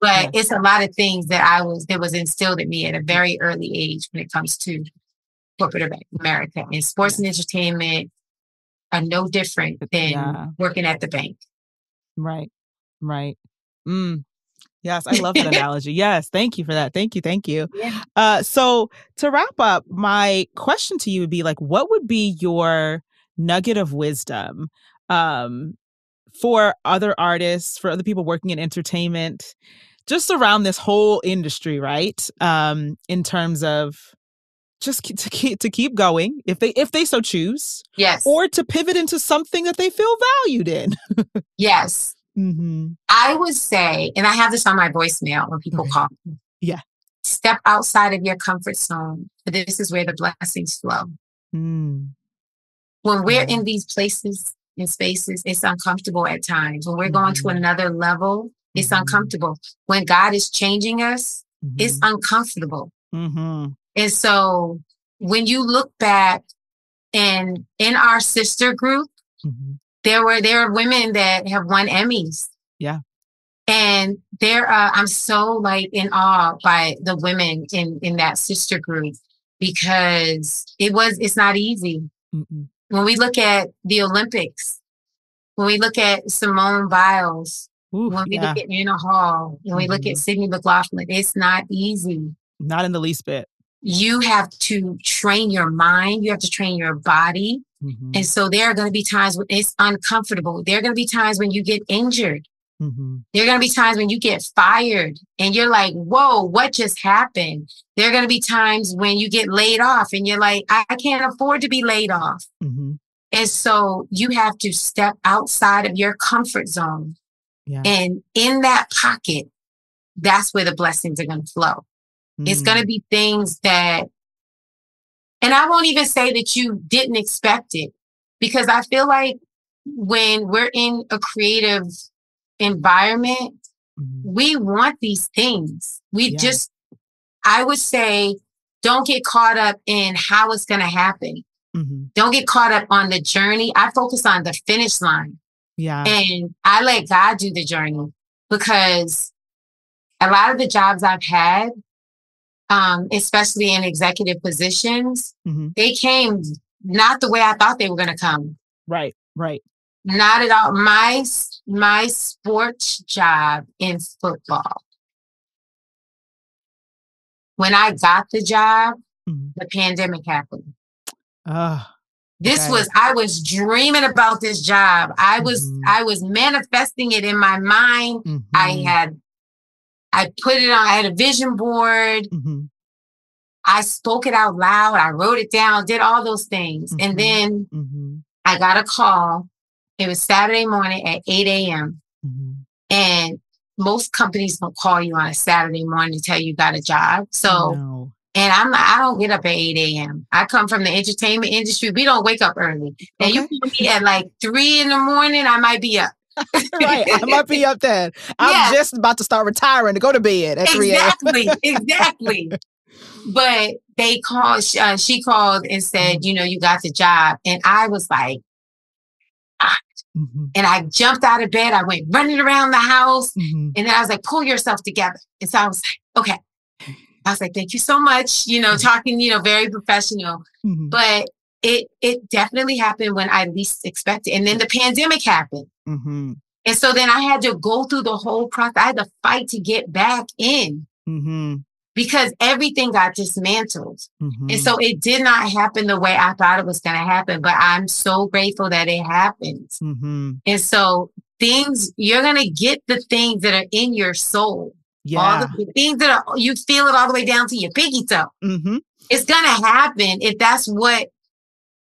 But it's a lot of things that was instilled in me at a very early age when it comes to corporate America. And sports and entertainment are no different than working at the bank. Right. Yes, I love that analogy. Yes, thank you for that. Thank you. So to wrap up, my question to you would be like, what would be your nugget of wisdom for other artists, for other people working in entertainment, just around this whole industry, right? In terms of just to keep going if they so choose. Or to pivot into something that they feel valued in. I would say, and I have this on my voicemail when people call me. Step outside of your comfort zone. This is where the blessings flow. When we're in these places and spaces, it's uncomfortable at times. When we're going to another level, it's uncomfortable. When God is changing us, it's uncomfortable. And so when you look back and in our sister group, there are women that have won Emmys. And I'm so like in awe by the women in that sister group, because it's not easy. When we look at the Olympics, when we look at Simone Biles, when we look at Anna Hall, when we look at Sydney McLaughlin, it's not easy. Not in the least bit. You have to train your mind. You have to train your body. And so there are going to be times when it's uncomfortable. There are going to be times when you get injured. There are going to be times when you get fired and you're like, whoa, what just happened? There are going to be times when you get laid off and you're like, I can't afford to be laid off. And so you have to step outside of your comfort zone. And in that pocket, that's where the blessings are going to flow. It's going to be things that, and I won't even say that you didn't expect it, because I feel like when we're in a creative environment, we want these things. I would say, don't get caught up in how it's going to happen. Don't get caught up on the journey. I focus on the finish line. And I let God do the journey, because a lot of the jobs I've had, especially in executive positions, they came not the way I thought they were going to come. Right. Not at all. My sports job in football, when I got the job, the pandemic happened. I was dreaming about this job. I was manifesting it in my mind. I put it on, I had a vision board. I spoke it out loud. I wrote it down, did all those things. And then I got a call. It was Saturday morning at 8 a.m. And most companies don't call you on a Saturday morning to tell you got a job. So And I don't get up at 8 a.m. I come from the entertainment industry. We don't wake up early. And you call me at like 3 in the morning, I might be up. Right. I might be up then. I'm just about to start retiring to go to bed at 3 a.m. Exactly. But they called, she called and said, you got the job. And I was like, and I jumped out of bed. I went running around the house. And then I was like, pull yourself together. And so I was like, okay. I was like, thank you so much, talking, very professional. But it definitely happened when I least expected. And then the pandemic happened. And so then I had to go through the whole process. I had to fight to get back in because everything got dismantled. And so it did not happen the way I thought it was going to happen. But I'm so grateful that it happened. And so you're going to get the things that are in your soul. Yeah. All the things that you feel it all the way down to your pinky toe. It's going to happen if that's what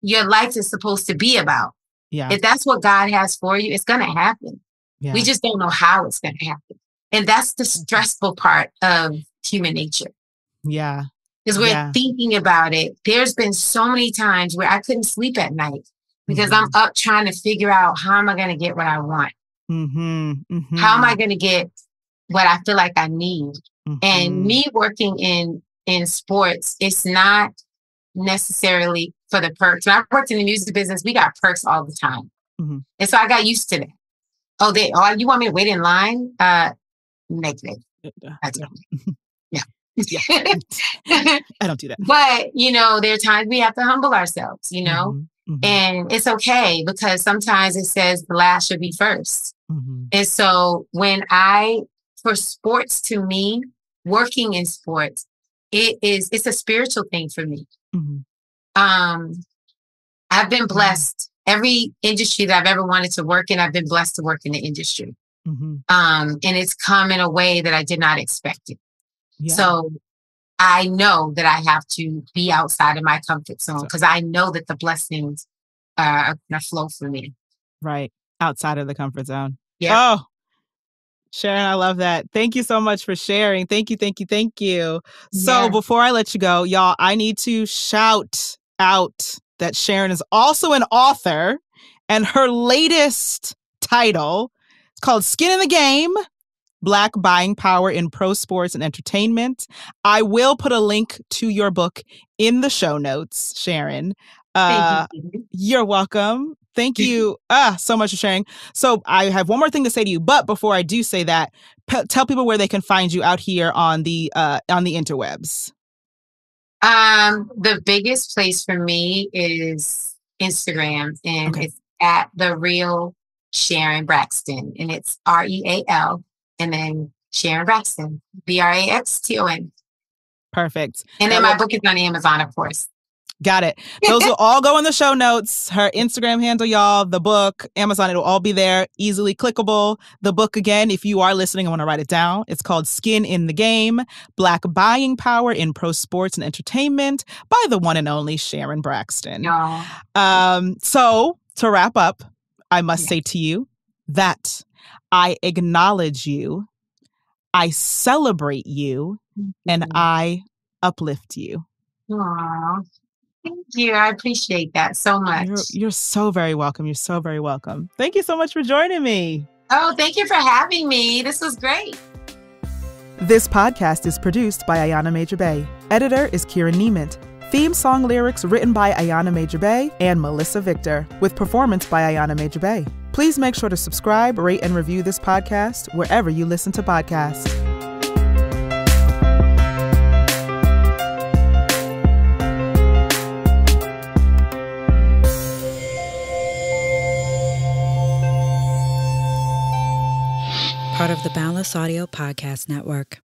your life is supposed to be about. Yeah. If that's what God has for you, it's going to happen. Yeah. We just don't know how it's going to happen. And that's the stressful part of human nature. Yeah. Because we're thinking about it. There's been so many times where I couldn't sleep at night because I'm up trying to figure out how am I going to get what I want? How am I going to get what I feel like I need? And me working in sports, it's not necessarily for the perks. When I worked in the music business, we got perks all the time. And so I got used to that. Oh, you want me to wait in line? Negative. I don't. Yeah. I don't do that. But, there are times we have to humble ourselves, and it's okay because sometimes it says the last should be first. And so for sports, to me, working in sports, it's a spiritual thing for me. I've been blessed. Every industry that I've ever wanted to work in, I've been blessed to work in the industry. And it's come in a way that I did not expect it. Yeah. So I know that I have to be outside of my comfort zone because I know that the blessings are going to flow for me. Right. Outside of the comfort zone. Yeah. Oh, Sharon, I love that. Thank you so much for sharing. Thank you, thank you, thank you. So before I let you go, y'all, I need to shout out that Sharon is also an author, and her latest title is called Skin in the Game, Black Buying Power in Pro Sports and Entertainment. I will put a link to your book in the show notes, Sharon. Thank you. You're welcome. Thank you so much for sharing. So I have one more thing to say to you, but before I do say that, tell people where they can find you out here on the interwebs. The biggest place for me is Instagram, and it's at the real Sharon Braxton, and it's REAL, and then Sharon Braxton, BRAXTON. Perfect. And then my book is on Amazon, of course. Got it. Those will all go in the show notes. Her Instagram handle, y'all, the book, Amazon, it'll all be there, easily clickable. The book, again, if you are listening, I want to write it down. It's called Skin in the Game, Black Buying Power in Pro Sports and Entertainment by the one and only Sharon Braxton. So to wrap up, I must say to you that I acknowledge you, I celebrate you, and I uplift you. Aww. Thank you. I appreciate that so much. You're so very welcome. You're so very welcome. Thank you so much for joining me. Oh, thank you for having me. This was great. This podcast is produced by Ayana Major Bay. Editor is Kieran Niement. Theme song lyrics written by Ayana Major Bay and Melissa Victor, with performance by Ayana Major Bay. Please make sure to subscribe, rate, and review this podcast wherever you listen to podcasts. Part of the Boundless Audio Podcast Network.